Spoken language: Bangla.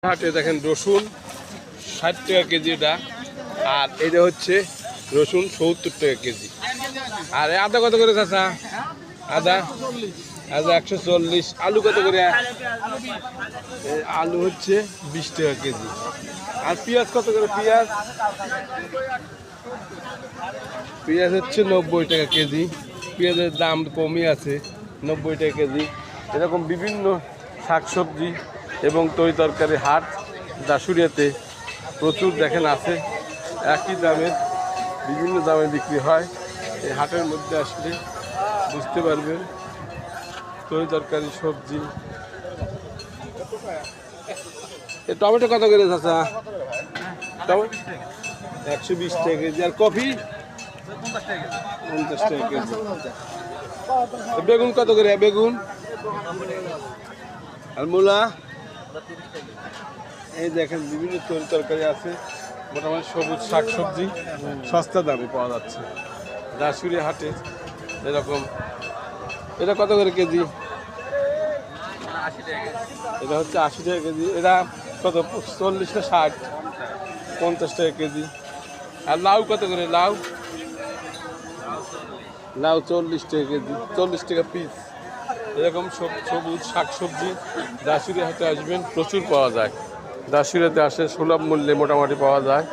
হাটে দেখেন রসুন ৬০ টাকা কেজি এটা, আর এটা হচ্ছে রসুন ৭০ টাকা কেজি। আর আদা কত করে চাচা? আদা আদা ১৪০। আলু কত করে? আলু হচ্ছে ২০ টাকা কেজি। আর পেঁয়াজ কত করে? পেঁয়াজ পেঁয়াজ হচ্ছে ৯০ টাকা কেজি। পেঁয়াজের দাম কমই আছে, ৯০ টাকা কেজি। এরকম বিভিন্ন শাকসবজি এবং তরি তরকারি হাট দাসুরিয়াতে প্রচুর দেখেন আছে। একই দামে বিভিন্ন দামে বিক্রি হয়। এই হাটের মধ্যে আসলে বুঝতে পারবেন তরি তরকারি সবজি। টমেটো কত করে চাচা? টমেটো ১২০ টাকা কেজি। আর কফি ৫০ টাকা কেজি। বেগুন কত করে? বেগুন আর মূলা? এই দেখেন বিভিন্ন তরি তরকারি আছে, মোটামুটি সবুজ শাকসবজি সস্তা দামে পাওয়া যাচ্ছে দাসুরিয়া হাটে। এরকম এটা কত করে কেজি? এটা হচ্ছে ৮০ টাকা কেজি। এটা কত ৪০ না ৬০? ৫০ টাকা কেজি। আর লাউ কত করে? লাউ লাউ ৪০ টাকা কেজি, ৪০ টাকা পিস। এরকম সবুজ শাকসবজি দাসুরিয়া হাটে আসবেন, প্রচুর পাওয়া যায়। দাসুরিয়াতে আসে সুলভ মূল্যে মোটামুটি পাওয়া যায়।